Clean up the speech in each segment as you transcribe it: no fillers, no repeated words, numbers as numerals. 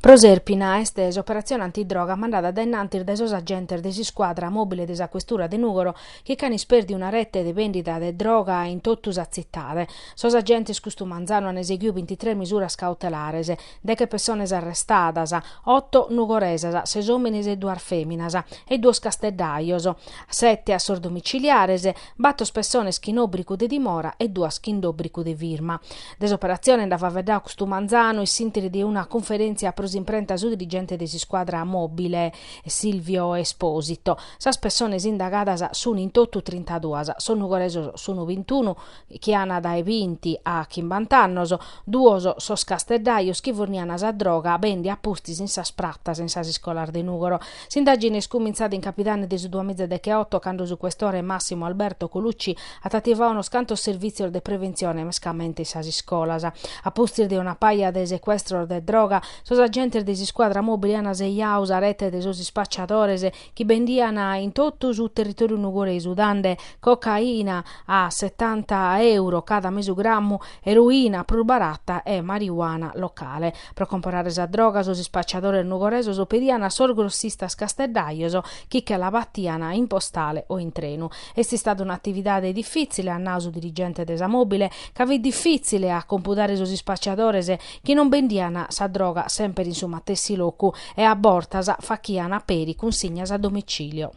Proserpina est operazione antidroga mandata da innantir de sos agentes de si squadra mobile de sa questura de Nugoro che can isperdi una rete de vendita de droga in tottu sa zittade. Sos agentes custu manzanu han eseguiu 23 misuras cautelares, deche persones arrestadas, 8 nugoresas, 6 omines e 2 feminas, e 2 casteddaios, 7 a sos domiciliares, 8 persones chi in obricu de dimora e 2 chi in obricu de firma. Desoperazione da faveddà custu manzanu is sintiri di una conferenzia imprenta su dirigente de si squadra mobile Silvio Esposito. Sas persones indagadas sun in tottu 32, son nugoresos sono 21, chi ana dai 20 a 50 annos, 2 sos casteddaios chi fornian sa droga bendi appustis in sas prattas in sas iscolas de Nugoro. S'indagine è scominciata in capitane de su 2018 cando su questore Massimo Alberto Colucci attivava uno scanto servizio de prevenzione mescamente in sas iscolas. Appustis de una paia de sequestro de droga, sos agenti de si squadra mobile ana seiaus a rete de sos spacciatores chi bendian in tottu su territoriu nugoresu, dande cocaina a 70 euro cada mesogrammu, eroina prubaratta e marijuana locale. Pro comporare sa droga sos spacciatores nugoresos pedian a sos grossistas casteddaios chi che la battian in postale o in trenu. Esti stata un'attività difficile a naso dirigente de sa mobile, ca vi difficile a computare sos spacciatores chi non bendian sa droga sempre in su matessi locu e a bortas facchiana peri consignas a domicilio.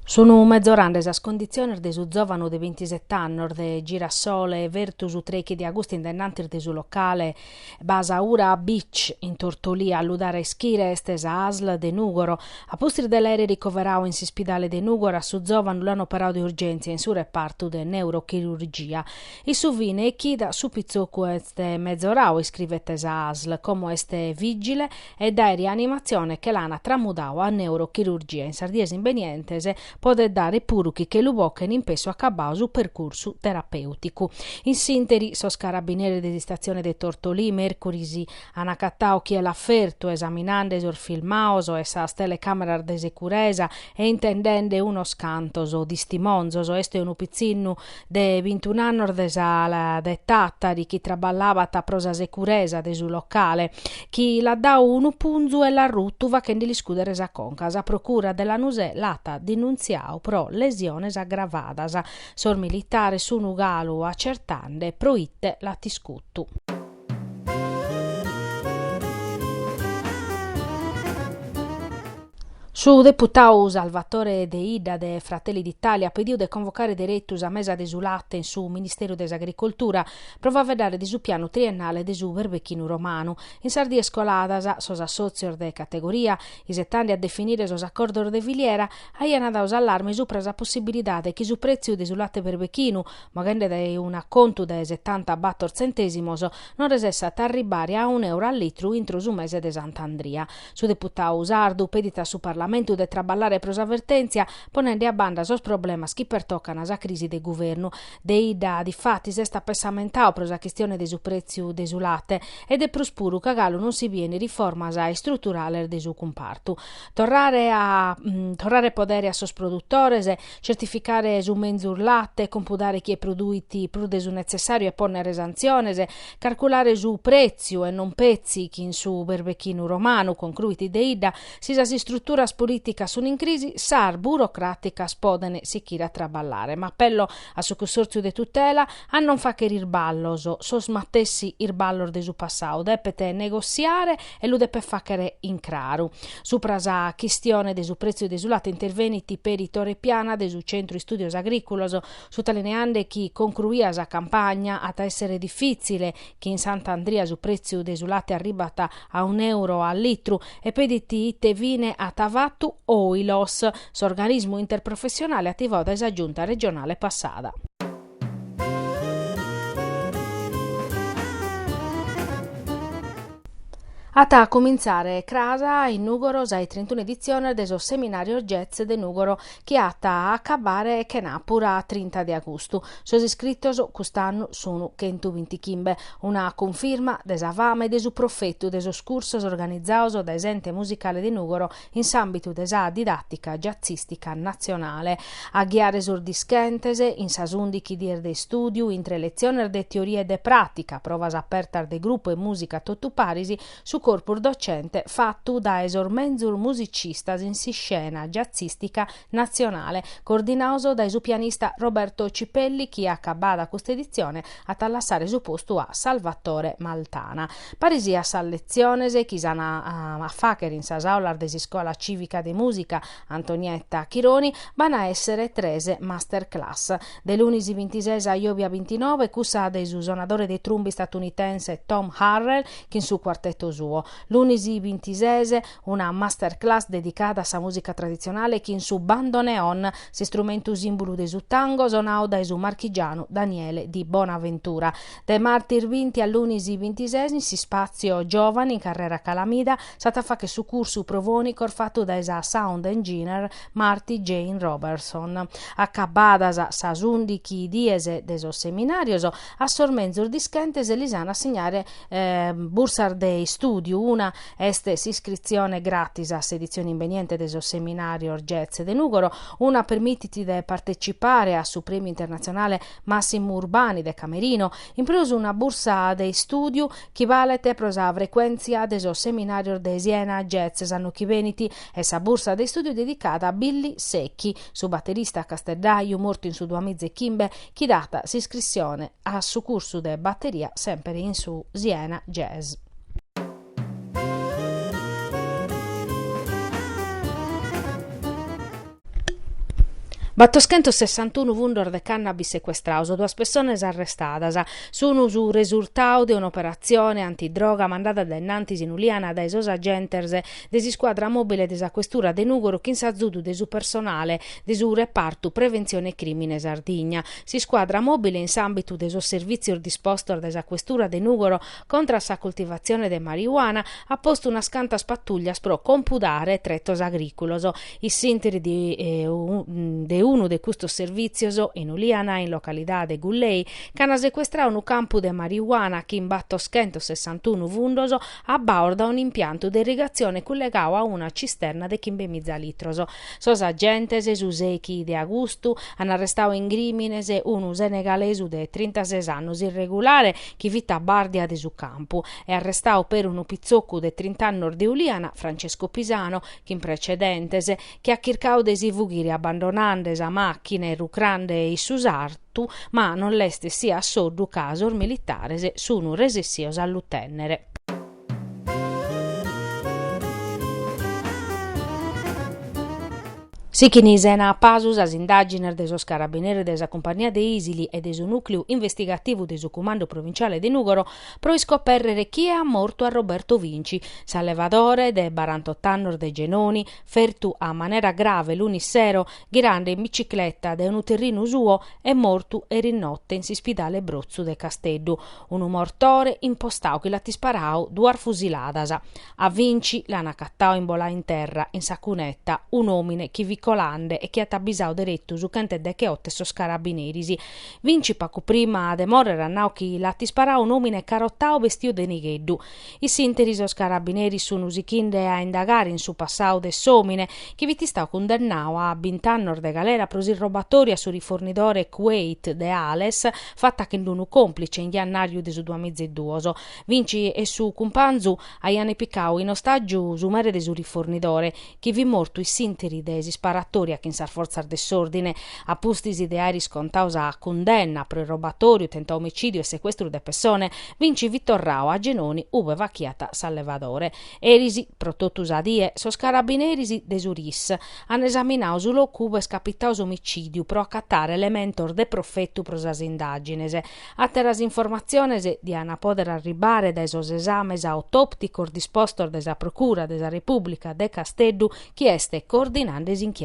Sono mezz'orande sas condizioni de su giovanu de 27 anni de Girasole vertu su 3 di agosto indennantir de su locale Basaura Beach in Tortolia a ludare schire este sa ASL de Nugoro. A postir dell'aereo ricoverau in s'ospedale de Nugoro a su giovanu l'hanno operato di urgenza in su reparto de neurochirurgia. I su vine e chida su pizzocu este mezz'orau iscrivete sa ASL come este vigile e dai rianimazione che l'ana tramudau a neurochirurgia in sardiese invenientese pode dare puruchi che lu bochen in peso accabau su percorso terapeutico. In sinteri, sos carabinieri de stazione de Tortolì, Mercurisi, anacattau chi è l'afferto, esaminando sos filmaos e sas telecamera de securesa e intendende uno scantoso di stimonzoso. Este un pizzinnu de 21 anni de sa de Tattari chi traballava ta prosa securesa de su locale, chi la dau unu punzu e la ruttuva che li scudere sa concas. A procura della Nusè lata denunziau pro lesiones aggravadas. Sor militare su nugalu accertande proitte la tiscuttu. Su deputau Salvatore De Ida de Fratelli d'Italia pediu de convocare direttus a mesa desulate in su Ministero des Agricoltura prova a vedere di su piano triennale de su verbechinu romano. In Sardia scoladas sos assozios de categoria isettandi a definire sos accordos de filiera aian daus allarme su presa possibilidade chi su prezio de su latte verbechinu mogende de un acconto de 70 battor centesimos non resessat arribare a €1 al litru intro su mese de Sant'Andria. Su deputau Sardu pedita su Parlamento de traballare pros avvertenzia ponende a banda sos problemas chi pertoccano a sa crisi de governo. De Ida difatti s'esta pensamentau pros a chistione de su prezio de su latte ed è prospuru ca galu non si viene riformas strutturale de su compartu. Torrare podere a sos produttores, certificare su menzur latte, computare chi è produiti pru de su necessario e ponere sanziones, calculare su prezio e non pezzi chi in su berbechinu romano concluiti de Ida si sa si struttura politica sono in crisi, sar burocratica spodene si chira a traballare. Ma appello a su consorzio de tutela a non fa che irballoso, sos mattessi irballor de su passau, depete negoziare e lu depe facere in craru. Supra sa chistione de su prezzo de su latte interveniti per i Torre Piana de su centro studios agricolos, sottolineando chi concluia sa campagna a essere difficile che in Sant'Andria su prezzo de su latte arribata a €1 al litro e pediti ite vine a Tavattu Oilos, s'organismo interprofessionale attivò da esa giunta regionale passata. A cominciare crasa in Nugoro sai 31 edizione del seminario jazz de Nugoro che atta a accabare e che na pura 30 di agosto. Sono iscritto quest'anno sono 120 chimbe, una conferma desavame desu profetto deso scursos organizzato da esente musicale di Nugoro in sambito desa didattica jazzistica nazionale. A ghiare sordischentese in sasundichi dir de studio, intre lezioni de teoria e de pratica, provas apertar de gruppo e musica tottu parisi su corpus docente fatto da esormenzur musicistas in si scena jazzistica nazionale, coordinato da su pianista Roberto Cipelli, che accabada questa edizione a tallassare su posto a Salvatore Maltana. Parisia sal lezionese, chi sana a facer in sasaular desi scuola civica de musica Antonietta Chironi, van a essere 13 masterclass. De lunisi 26 a Iovia 29, cussa de su suonatore dei trumbi statunitense Tom Harrell, che in su quartetto suo. Lunisi 26 una masterclass dedicata a musica tradizionale che in su bandoneon, si strumento simbolo de su tango, sonau da su marchigiano Daniele di Bonaventura. De martir 20 a lunisi 26 si spazio giovani in carriera calamida, stata fa che su corso provonico fatto da esa sound engineer Marty Jane Robertson. Accabadas sa sundichi diese deso seminarios, a sormenzur dischentes lisana assegnare bursar dei studi. Una estes iscrizione gratis a edizione inveniente del seminario jazz de Nugoro, una permettiti de partecipare a su premio internazionale Massimo Urbani de Camerino, in plus una bursa dei studio che valete prosa frequenzia del seminario de Siena Jazz Sannucchi Veneti e sa bursa dei studio dedicata a Billy Secchi, su batterista castellaio morto in su 2015, chi data si iscrizione a su corso de batteria sempre in su Siena Jazz. Battoschento 61 vundor de cannabis sequestraus, due personas arrestadas. Sono su risultato di un'operazione antidroga mandata da Nantis in Uliana dai sos agenters desi squadra mobile desa questura de Nugoro che insazudu de su personale de su reparto prevenzione crimine Sardigna. Si squadra mobile in sambito de so servizio disposto desa questura de Nugoro contra sa coltivazione de marijuana ha posto una scanta spattuglia pro compudare trettos agricolos. I sinteri de uno de custos servizios in Uliana, in località de Gullei, cana sequestrau un campo de marijuana che in Battoschento 61 vundos a bordo un impianto di irrigazione collegato a una cisterna de 15 litros. Sos agentes su 6 de agosto hanno arrestato in Grimines un senegalesu de 36 anni irregolare che vita a bardia de su campo e arrestato per un pizzocco de 30 anni de Uliana Francesco Pisano che in precedentes che ha chircau de si fughire abbandonando a macchine rucrande e susartu, ma non l'este sia sordu casor militares sono resessios all'utennere. Si chinisena a pasus as indaginer de sos carabinieri de sa compagnia de Isili e de su nucleo investigativo de su comando provinciale de Nugoro pro iscoperrere chi è morto a Roberto Vinci, salvadore de 48 anni de Genoni, fertu a maniera grave lunis sero, girando in bicicletta de un terrino suo e morto eri notte in si spidale Brozzu de Casteddu. Un mortore impostau che la ti sparau duar fusiladas. A Vinci l'hanno accattau in bola in terra, in sa cunetta, un omine chi vi colande e che ha tabbisau diretto su cante de che otte sos carabinerisi. Vinci poco prima de morrere annau chi la ti sparau un omine carottau vestio de nigheddu. I sinteri sos carabineri sono usichinde a indagare in su passau de somine che vi ti stau condannau a 20 anni de galera pro il robatoria su rifornidore Kuwait de Ales fatta che l'unu complice in jannario de su 2002. Vinci e su cumpanzu aiane piccau in ostaggio su mere de su rifornidore che vi morto i sinteri de si sparatoria che in sar forzar desordine a pustisi de aeri scontaus a condenna pro rubatorio, tenta omicidio e sequestro de persone. Vinci Vittorrao a Genoni uve vacchiata s'allevadore. Erisi pro totus a die sos carabinerisi de Suris han esaminau su locu uve scapitaus omicidio pro accattare elementor de profettu pro sas indagines. Atteras informaziones di ana poder arribare da esos esames autopticos dispostos de sa procura de sa Repubblica de Casteddu chi este coordinandes inchiesta.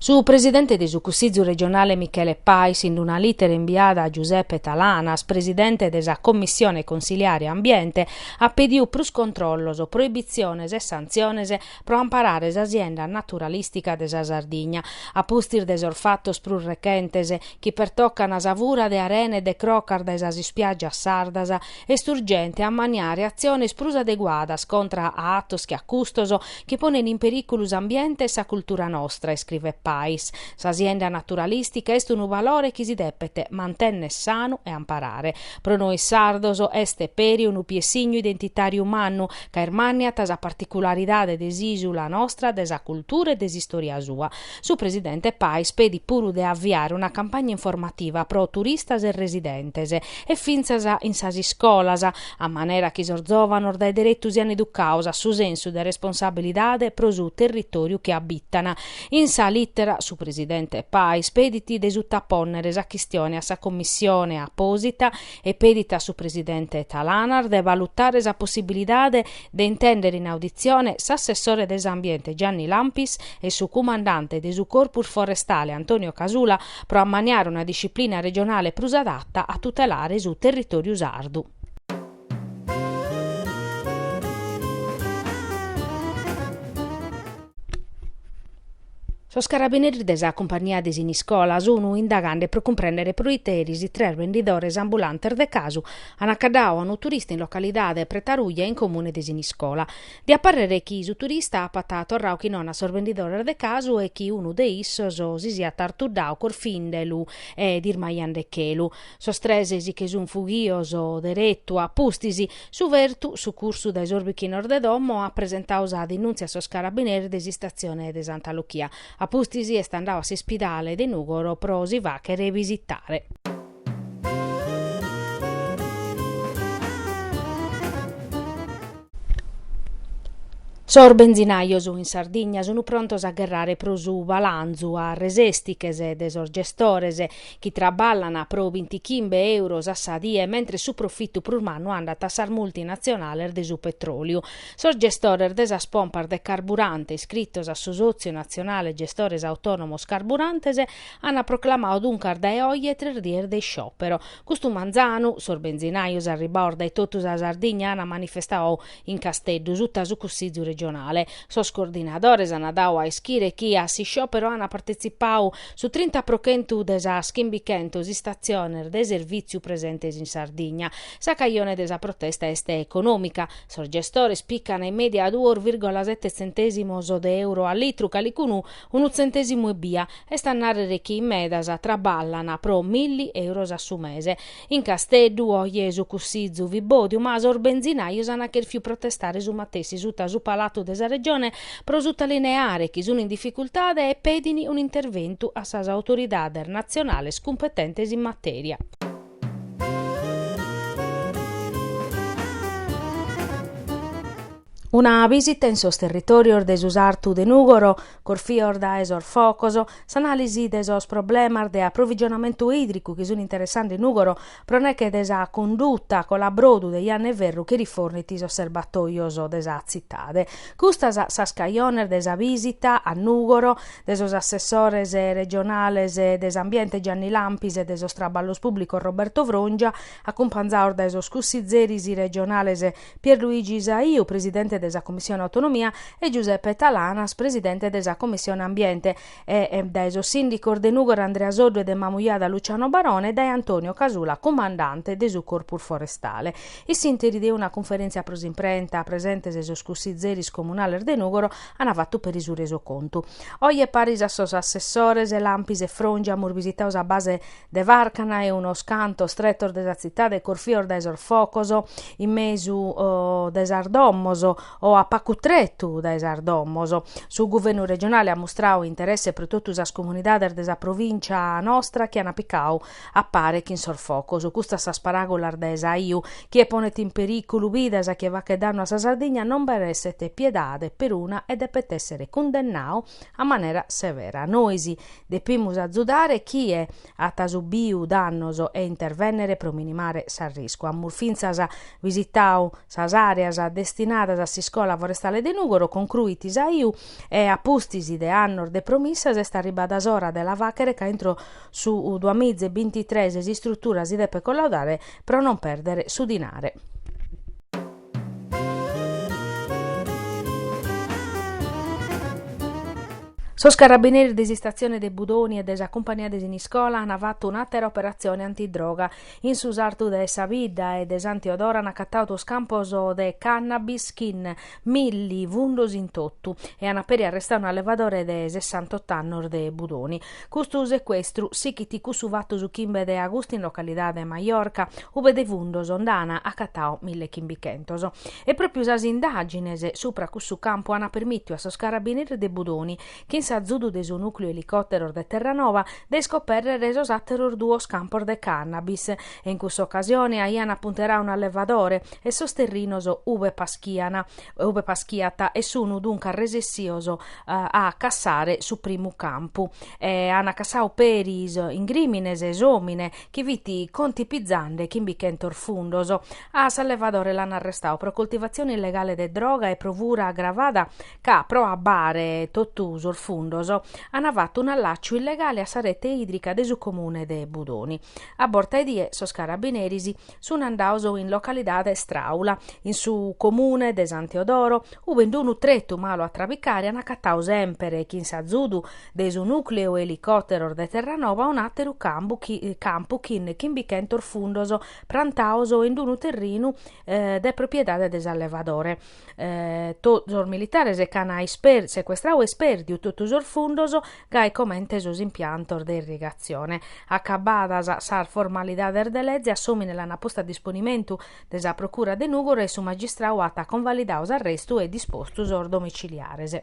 Su presidente di Consiglio regionale Michele Pais, in una lettera inviata a Giuseppe Talanas, presidente della Commissione Consiliare Ambiente, ha pediu plus controllos, proibiziones e sanziones pro amparare l'azienda naturalistica della Sardigna, a pustir des orfattos plus recentes chi pertoccano a savura de arene de crocar desa spiaggias sardas, est urgente a maniare aziones plus adeguadas contra a attos che accustoso che ponen in periculus ambiente e sa cultura nostra, scrive Pais. S'azienda naturalistica est un valore chi si depete mantenne sano e amparare. Pro noi sardoso este peri un piessigno identitario umano ca ermaniat sa particolaridade des'isula nostra, desa cultura e desistoria sua. Su presidente Pais pedi puru de avviare una campagna informativa pro turistas e residentes e finzas in sas iscolas, a manera chi sorzovano dai direttus siano educaus a su sensu de responsabilidade pro su territoriu che abittana. In sa littera su presidente Pais pediti desuttaponnere sa chistione a sa commissione apposita e pedita su presidente Talanar de valutare sa possibilidade de intendere in audizione s'assessore des'ambiente Gianni Lampis e su comandante de su corpus forestale Antonio Casula pro ammaniare una disciplina regionale plus adatta a tutelare su territorio sardu. Sos carabinieri desa compagnia de Siniscola sono indagando per comprendere proiteris di 3 vendidores ambulantes de casu han accadau a un turista in località Pretaruglia in comune de Siniscola. Di apparere chi su turista ha patato a chi non a sor vendidore de casu e chi uno de issos si sia tartuddau cor findelu e dirmaian de chelu. Sostresi che sun fughioso derettu a pustisi su vertu su cursu da esorbichinor de domo ha presentau sa denunzia a sos carabinieri de stazione de Santa Lucia. A pustisi est andau a s'Ispidale de Nugoro pro si va che revisitare. Sor benzinaios in Sardigna sono prontos a gherrare pro su balanzu a resestiches de sor gestores chi traballana pro 25 euros a sadie mentre su profitto pro manno andat a sar multinazionale de su petrolio. Sor gestorer de sa spompar de carburante iscrittos a su sozio nazionale gestores autonomos carburantes hanno proclamato dunque da oie 3 dier de sciopero. Custu manzanu, sor benzinaios a riborda e totus a Sardigna hanno manifestau in Casteddu sutta su Consiglio regionale. Sos coordinadores hanno dau a ischire chi a si sciopero hanno partecipau su 30% desa schimbicentos istazione de serviziu presentes in Sardigna. Sa caglione desa protesta este economica. Sor gestore spiccano in media 2,7 centesimos de euro al litru calicunu 1 centesimo e bia e stannare chi in medasa traballana pro 1.000 euros a su mese. In Casteddu oie su Consiglio Vibodiu ma sor benzinaios hanno che fiu protestare su mattessi sutta su palato desa regione pro sottolineare chi sono in difficoltà e pedini un intervento a sas autoridades nazionales competentes in materia. Una visita in sos territorios de sus artu de Nugoro, corfior da esor focoso, s'analisi de sos problemas de approvvigionamento idrico che sono interessanti in Nugoro, proneche de sa condotta con la brodu de Ianne Verru che riforniti sos serbatoios de sa zittade. Custas sa scaioner de sa visita a Nugoro, de sos assessores regionales de ambiente Gianni Lampis e de sos traballos pubblico Roberto Vrongia, accompagnato da sos cussizeris regionales Pierluigi Isaiu, presidente della Commissione Autonomia, e Giuseppe Talanas, presidente della Commissione Ambiente, e da eso sindico de Nugoro Andrea Soddo e de Mamuiada Luciano Barone e da Antonio Casula, comandante de su corpus forestale. I sinteri di una conferenza prosimprenta presente eso scussizeris comunale de Nugoro hanno fatto per isu reso conto. Oie paris a sos assessores e Lampis e Frongia mur visitaus a base de Varcana e uno scanto stretto della città de Corfior da esor focoso in mesu de Sardommoso o a Pacutrettu da Sardommoso. Su governo regionale ha mostrato interesse per tutte le comunità della provincia nostra che hanno piccau appare che in sorfoco. Su questa sa sparagolar da Esaiu che ponet in pericolo vidas che va che danno a sa Sardegna non per essere piedade per una ed deve essere condannao a maniera severa. Noisi depimus azzudare chi è a tasubiu dannoso e intervennere pro minimare sa rischio. A murfinza sa visitau sas areas destinadas a si scola forestale de Nugoro concluiti saiu e appustisi de annor de promissas est arribada s'ora della vachere che entro su 2023 si struttura si deve collaudare per non perdere su dinare. Sos carabinieri di stazione de Budoni e desa compagnia de Siniscola hanno fatto un'altra operazione antidroga in susartu de Savidda e des Antiodora hanno accattato scamposo de cannabis kin milli vundos in tottu e hanno appena arrestato un allevatore de 68 anni de Budoni. Custu sequestru sichiti cusuvatto su chimbe de Agusti in località de Maiorca ube de vundos ondana accattao 1000 chimbichentoso. E proprio usas indagines supra cussu campo hanno permitto a sos carabinieri de Budoni che in Zudu de su nucleo elicottero de Terranova de scoperre esos atteror duo scampor de cannabis e in questa occasione aian appunterà un allevatore e sosterrinoso uve paschiata e sunu dunque resessioso a cassare su primo campo e hanno cassau peris in grimines esomine chi viti conti pizzande chi bichentor fundoso a s'allevatore l'hanno arrestato pro coltivazione illegale de droga e provura aggravata ca pro abbare tottuso il fundoso hanno fatto un allaccio illegale a sa rete idrica de su comune de Budoni. A borta e die sos carabinerisi sono andauso in località de Straula, in su comune de San Teodoro, ove in un tretto malo a trabicare hanno accattau sempre chi in sa zudu de su nucleo elicottero de Terranova un atteru campo kin bichentor fundoso prantauso in un terreno de proprietà de desallevadore. Tos militares e cana sequestrau esperdiu tutto fundoso gai comente sos impiantos de irrigazione. Accabadas sar formalidades de legge assumine la posta a disponimento desa procura de Nugoro e su magistrau ata convalidaus arrestu e dispostus or domiciliares.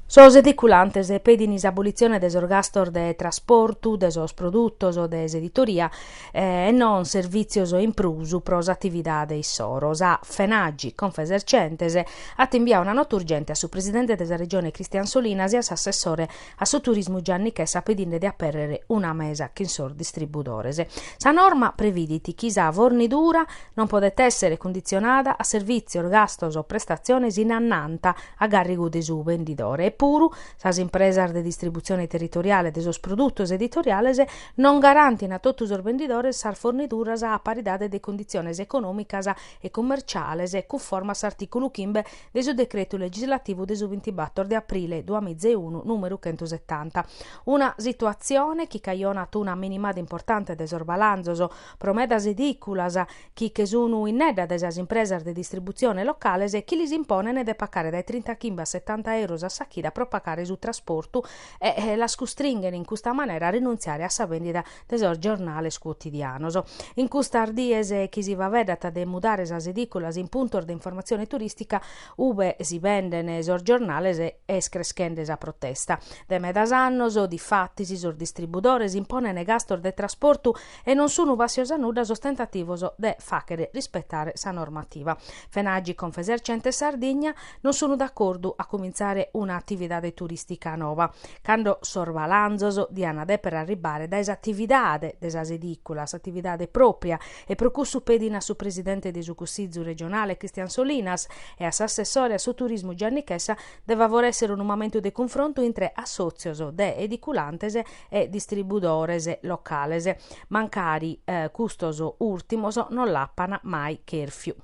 Sos ediculantes pedin isabolizione des orgastor de trasportu, de sos produttos o des editoria e non servizios in prusu pros attividades soros. A Fenaggi, Confesercentes, ha inviato una nota urgente a su presidente della regione Cristian Solinas e a assessore a su turismo Gianni Chessa pedinde di apperere una mesa chinsor distributores. Sa norma previditi chi sa fornidura non podet essere condizionata a servizi, orgastos o prestazioni in annanta a garrigu de su vendidore. Puru, sas impresas de distribuzione territoriale de sos produttos editoriales non garantin a totus os vendidores sar forniduras a paridade de condiciones económicas e commerciales conforme s'articolo 5 de su decreto legislativo de su 24 de aprile 2001 numero 170. Una situazione chi caionat una minimada importante de sos balanzos promedas ediculas chi che sono in nedda de sas impresas de distribuzione locales e chi lis imponene de pagare dai 30 chimba a 70 euro a sacchida pro pagare su trasporto e la scostringen in questa maniera a rinunziare a sa vendita de sos giornales quotidianos. In questa ardiese chi si va vedata de mudare sas edicolas in puntos de informazione turistica ube si vendene sos giornales e escreschende sa protesta. De medas annos o di fatti si sos distributores imponene gastor de trasporto e non sono vassios a nuda sos tentativos de facere rispettare sa normativa. Fenaggi, Confesercente e Sardegna non sono d'accordo a cominciare un'attività turistica nova, cando sorvalanzos di anade per arribare da esattividade desas ediculas, attividade propria e pro cussu pedina su presidente de su Consiglio regionale Cristian Solinas e a s'assessore a su turismo Gianni Chessa deve essere un momento de confronto intre associos de ediculantes e distributores locales. Mancari custos ultimos non l'appana mai curfew.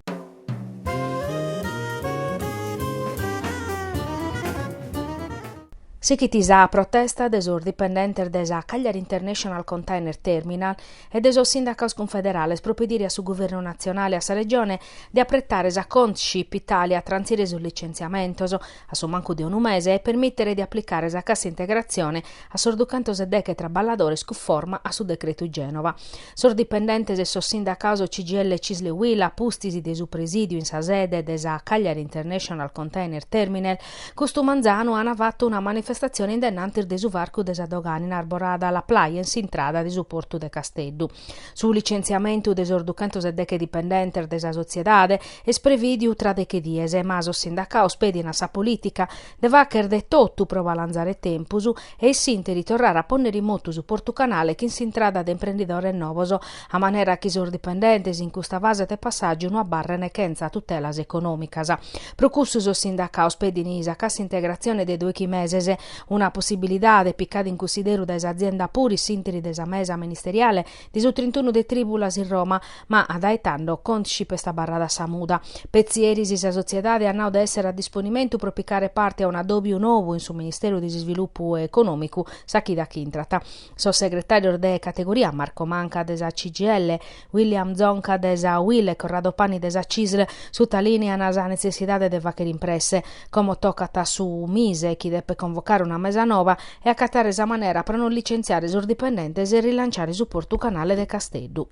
Sichitisa protesta de sos dipendentes de sa Cagliari International Container Terminal e de sos sindacos confederales pro pedire a su governo nazionale e a sa regione di apprettare sa Conscip Italia a transire sul licenziamentos a su manco di un mese e permettere di applicare sa cassa integrazione a sorducantos e deche traballadores conforma a su decreto Genova. Sos dipendentes e sos sindacos CGL Cisle Huila pustisi de su presidio in sa sede de sa Cagliari International Container Terminal, custu manzano hanno fatto una manifestazione manifestazione indennanti de su varco desa dogana in arborada la Plaiens in trada di su porto de Casteddu. Su licenziamento des 210 dipendenti desa sociedade es previdiu tra de che diese, ma so sindacao spedina sa politica de vacher de tottu prova a lanzare tempusu e il sinteri torrare a ponere in moto su porto canale che si intrada de imprenditore novoso, a manera che i dipendenti in questa fase de passaggio non abbarrene chenza tutelas economicas. Procussus o sindacao spedinisa cassa integrazione de 2 mesi, una possibilità de piccare in considero da azienda puri sinteri desa mesa ministeriale di su 31 de tribulas in Roma, ma adaitando consci questa barrada samuda. Pezzieri si sa sociedade hanno da essere a disponimento per piccare parte a un adobio nuovo in su Ministero di Sviluppo Economico, sa chi da chi intrata. Sottosegretario de categoria Marco Manca desa CGL, William Zonca desa UIL e Corrado Pani desa CISL sottolineano la necessità de vache impresse, come toccata su Mise chi deve convocare una mesa nuova e accattare esa manera per non licenziare i dipendenti e rilanciare il supporto canale de Casteddu.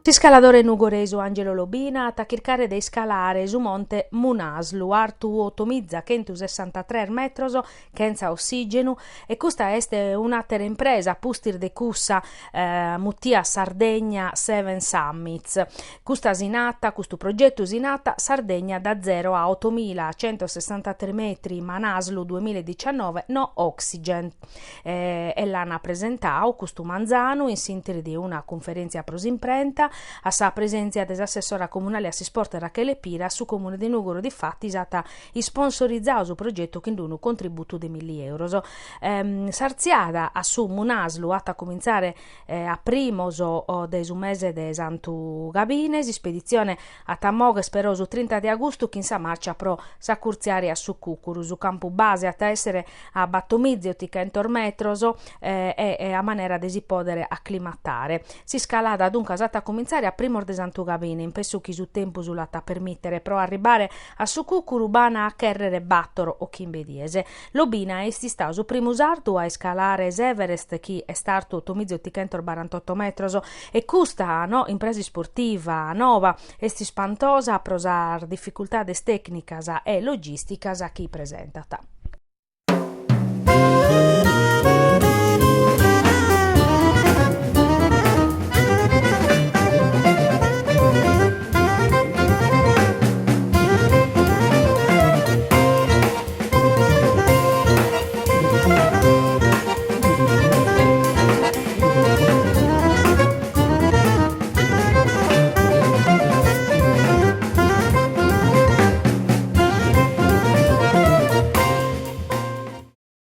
Scalatore nugoreso Angelo Lobina a chircare dei scalare su monte Munaslu, artu otomizza 163 metros, senza ossigeno, e questa è un'altra impresa, pustir de cussa Mutia Sardegna Seven Summits. Questo progetto sinata Sardegna da 0 a 8.163 metri, Manaslu 2019, no oxygen. E l'hanno presentato questo Manzano in sintesi di una conferenza prosimprenta a sa presenza dell'assessora comunale a Sport Rachele Pira su Comune di Nugoro. Di fatti stata sponsorizzato su progetto che un contributo di 1.000 euro. Sarziada a su Munaslu a cominciare a primoso del mese de Santu Gabines, spedizione a Tamog speroso 30 di agosto che sa marcia pro sa curziare a su Cucuru su campo base a essere a battomizzi otica intormetroso e a manera de si podere acclimatare. Si scalada dunque a cominciare a primor de Santu Gabine, in penso chi su tempo sull'atta permettere pro arrivare a su Cucuru bana a Kerrere Battoro o Chimbediese. Lobina esti sta su primo usardo a scalare Everest chi è stato 848 metros e custa no impresa sportiva nova esti spantosa a prosar difficoltà des tecnicas e logisticas a chi presentata.